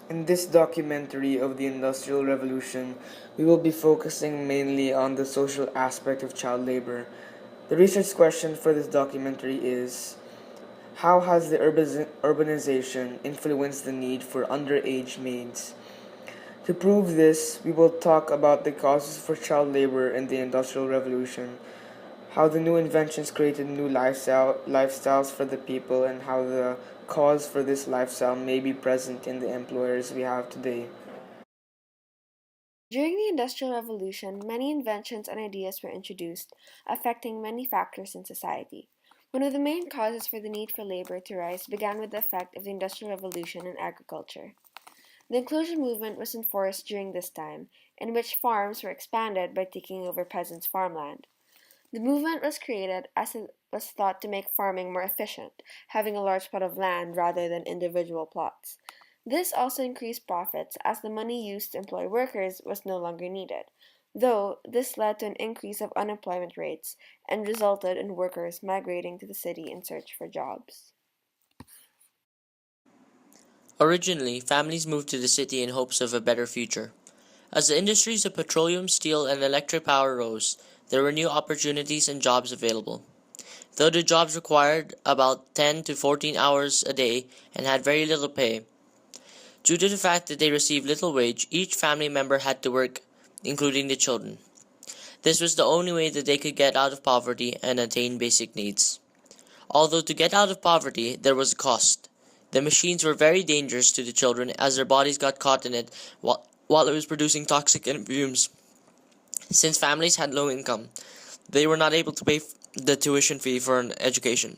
In this documentary of the Industrial Revolution, we will be focusing mainly on the social aspect of child labor. The research question for this documentary is: how has the urbanization influenced the need for underage maids? To prove this, we will talk about the causes for child labor in the Industrial Revolution, how the new inventions created new lifestyles for the people, and how the cause for this lifestyle may be present in the employers we have today. During the Industrial Revolution, many inventions and ideas were introduced, affecting many factors in society. One of the main causes for the need for labor to rise began with the effect of the Industrial Revolution in agriculture. The inclusion movement was enforced during this time, in which farms were expanded by taking over peasants' farmland. The movement was created as it was thought to make farming more efficient, having a large plot of land rather than individual plots. This also increased profits as the money used to employ workers was no longer needed, though this led to an increase of unemployment rates and resulted in workers migrating to the city in search for jobs. Originally, families moved to the city in hopes of a better future. As the industries of petroleum, steel, and electric power rose, there were new opportunities and jobs available. Though the jobs required about 10 to 14 hours a day and had very little pay, due to the fact that they received little wage, each family member had to work, including the children. This was the only way that they could get out of poverty and attain basic needs. Although to get out of poverty, there was a cost. The machines were very dangerous to the children as their bodies got caught in it while it was producing toxic fumes. Since families had low income, they were not able to pay the tuition fee for an education,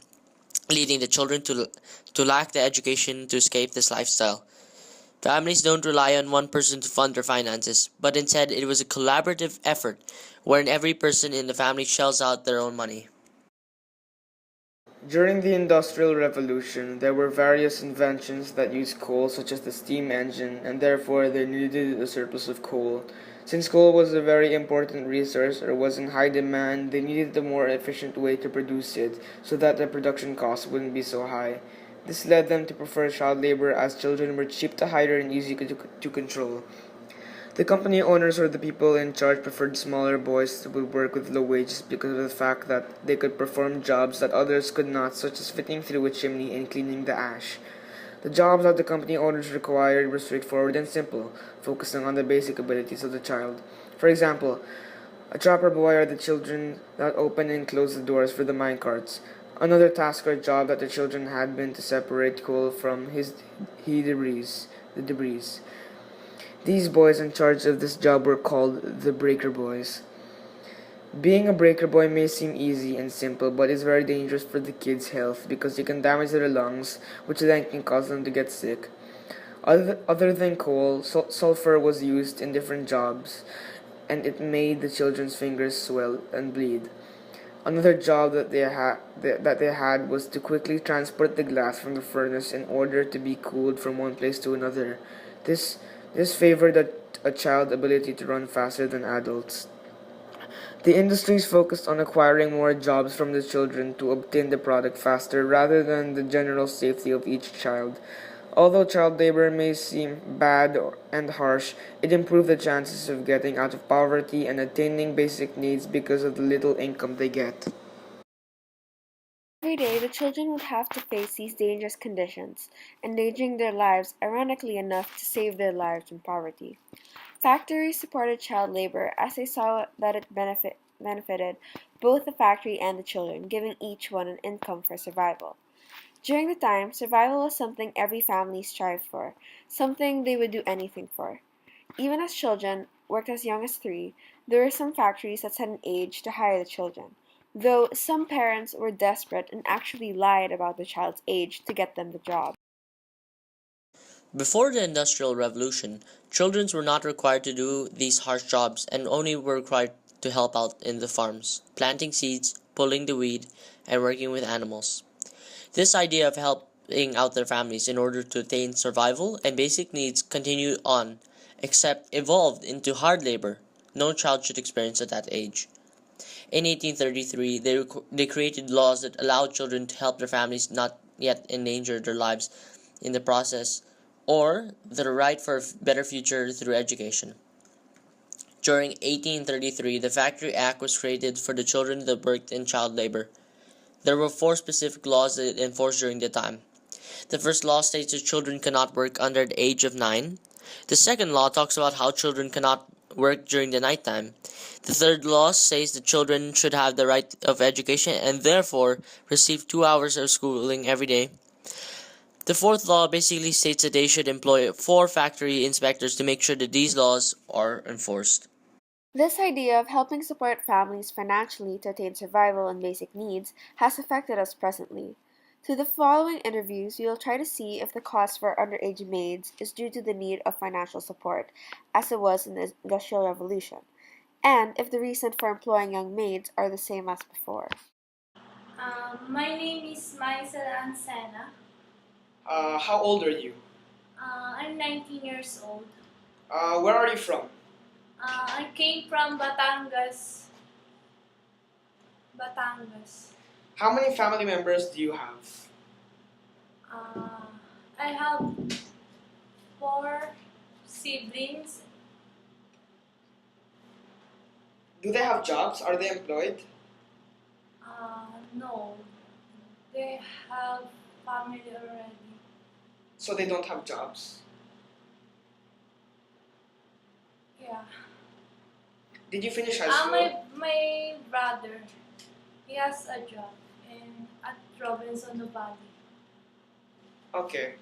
leading the children to lack the education to escape this lifestyle. Families don't rely on one person to fund their finances, but instead it was a collaborative effort wherein every person in the family shells out their own money. During the Industrial Revolution, there were various inventions that used coal, such as the steam engine, and therefore they needed a surplus of coal. Since coal was a very important resource or was in high demand, they needed a more efficient way to produce it so that the production costs wouldn't be so high. This led them to prefer child labor as children were cheap to hire and easy to control. The company owners or the people in charge preferred smaller boys who would work with low wages because of the fact that they could perform jobs that others could not, such as fitting through a chimney and cleaning the ash. The jobs that the company owners required were straightforward and simple, focusing on the basic abilities of the child. For example, a chopper boy or the children that open and close the doors for the minecarts. Another task or job that the children had been to separate coal from the debris. These boys in charge of this job were called the breaker boys. Being a breaker boy may seem easy and simple, but is very dangerous for the kids' health because you can damage their lungs, which then can cause them to get sick. Other than coal, sulfur was used in different jobs, and it made the children's fingers swell and bleed. Another job that they had was to quickly transport the glass from the furnace in order to be cooled from one place to another. This this favored a child's ability to run faster than adults. The industries focused on acquiring more jobs from the children to obtain the product faster rather than the general safety of each child. Although child labor may seem bad and harsh, it improved the chances of getting out of poverty and attaining basic needs because of the little income they get. Every day, the children would have to face these dangerous conditions, endangering their lives, ironically enough, to save their lives from poverty. Factories supported child labor as they saw that it benefited both the factory and the children, giving each one an income for survival. During the time, survival was something every family strived for, something they would do anything for. Even as children, worked as young as 3, there were some factories that set an age to hire the children, though some parents were desperate and actually lied about the child's age to get them the job. Before the Industrial Revolution, children were not required to do these harsh jobs and only were required to help out in the farms, planting seeds, pulling the weed, and working with animals. This idea of helping out their families in order to attain survival and basic needs continued on, except evolved into hard labor no child should experience at that age. In 1833, they created laws that allowed children to help their families not yet endanger their lives in the process or the right for a better future through education. During 1833, the Factory Act was created for the children that worked in child labor. There were four specific laws that it enforced during the time. The first law states that children cannot work under the age of 9. The second law talks about how children cannot work during the nighttime. The third law says that children should have the right of education and therefore receive 2 hours of schooling every day. The fourth law basically states that they should employ 4 factory inspectors to make sure that these laws are enforced. This idea of helping support families financially to attain survival and basic needs has affected us presently. Through the following interviews, we will try to see if the cost for underage maids is due to the need of financial support, as it was in the Industrial Revolution, and if the reason for employing young maids are the same as before. My name is Maisel Ansena. How old are you? I'm 19 years old. Where are you from? I came from Batangas. Batangas. How many family members do you have? I have 4 siblings. Do they have jobs? Are they employed? No, they have family already. So they don't have jobs? Yeah. Did you finish high school? My brother, he has a job at Robinson Novali. Okay.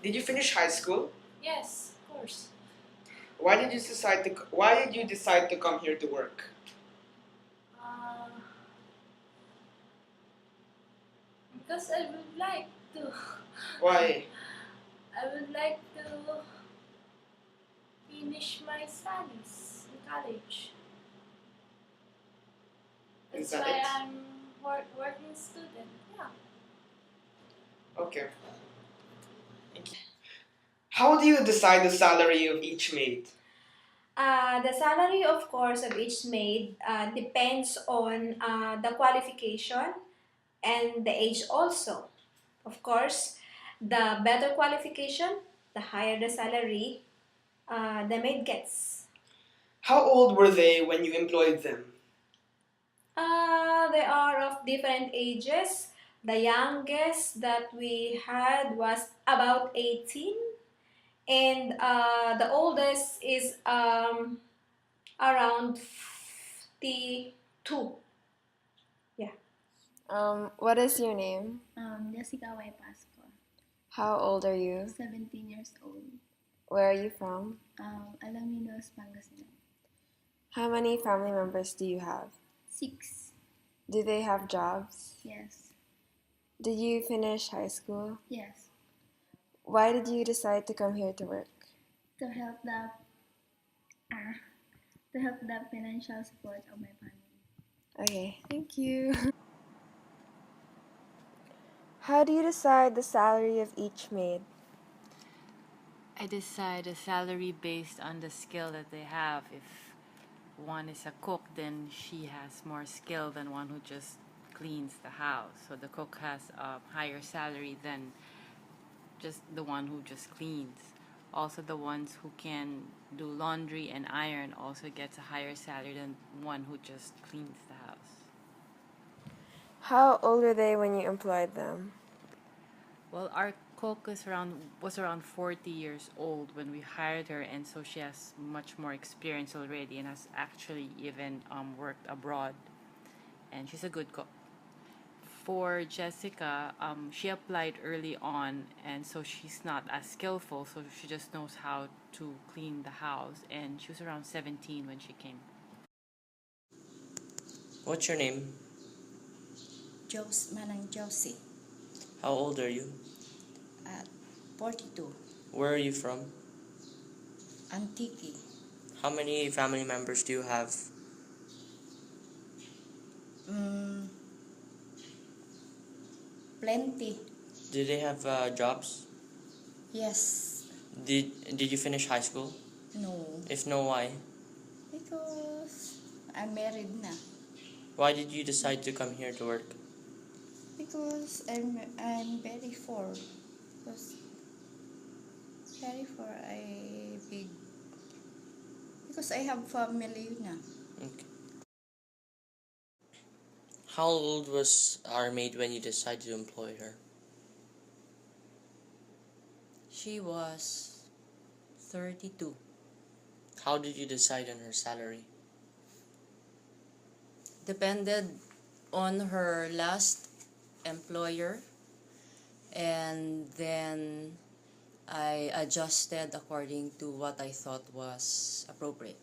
Did you finish high school? Yes, of course. Why did you decide to come here to work? Because I would like to. Why? I would like to finish my studies in college. Is That's that why it? I'm working student. Yeah. Okay. Thank you. How do you decide the salary of each maid? The salary, of course, of each maid depends on the qualification and the age also. Of course, the better qualification, the higher the salary the maid gets. How old were they when you employed them? They are of different ages. The youngest that we had was about 18, and the oldest is around 52. Yeah. What is your name? Jessica Y. Pasco, How old are you? 17 years old. Where are you from? Alaminos, Pangasinan. How many family members do you have? 6. Do they have jobs? Yes. Did you finish high school? Yes. Why did you decide to come here to work? To help the to help the financial support of my family. Okay, thank you. How do you decide the salary of each maid? I decide a salary based on the skill that they have. If one is a cook, then she has more skill than one who just cleans the house. So the cook has a higher salary than just the one who just cleans. Also, the ones who can do laundry and iron also gets a higher salary than one who just cleans the house. How old were they when you employed them? Well, our cook was around 40 years old when we hired her, and so she has much more experience already and has actually even worked abroad. And she's a good cook. For Jessica, she applied early on, and so she's not as skillful, so she just knows how to clean the house, and she was around 17 when she came. What's your name? Manang Josie, How old are you? 42, Where are you from? Antique, How many family members do you have? plenty, Do they have jobs? yes, Did you finish high school? no, If no, why? because I'm married na, Why did you decide to come here to work? because I'm very poor, because Carry for a big, because I have family na. Okay. How old was our maid when you decided to employ her? She was 32. How did you decide on her salary? Depended on her last employer, and then I adjusted according to what I thought was appropriate.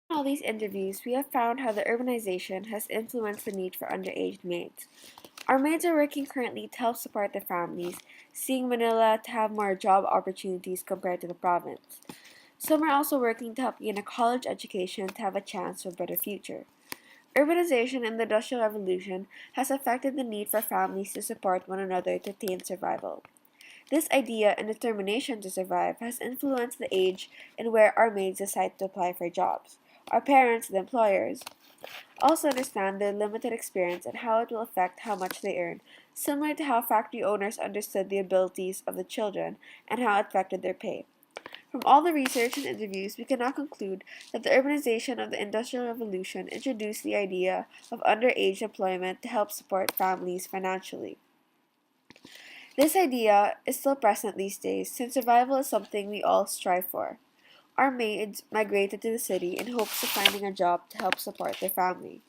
In all these interviews, we have found how the urbanization has influenced the need for underage maids. Our maids are working currently to help support their families, seeing Manila to have more job opportunities compared to the province. Some are also working to help gain a college education to have a chance for a better future. Urbanization and the Industrial Revolution has affected the need for families to support one another to attain survival. This idea and determination to survive has influenced the age and where our maids decide to apply for jobs. Our parents, the employers, also understand their limited experience and how it will affect how much they earn, similar to how factory owners understood the abilities of the children and how it affected their pay. From all the research and interviews, we can now conclude that the urbanization of the Industrial Revolution introduced the idea of underage employment to help support families financially. This idea is still present these days since survival is something we all strive for. Our maids migrated to the city in hopes of finding a job to help support their family.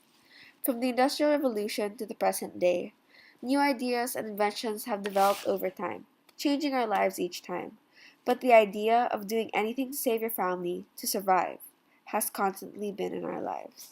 From the Industrial Revolution to the present day, new ideas and inventions have developed over time, changing our lives each time. But the idea of doing anything to save your family, to survive, has constantly been in our lives.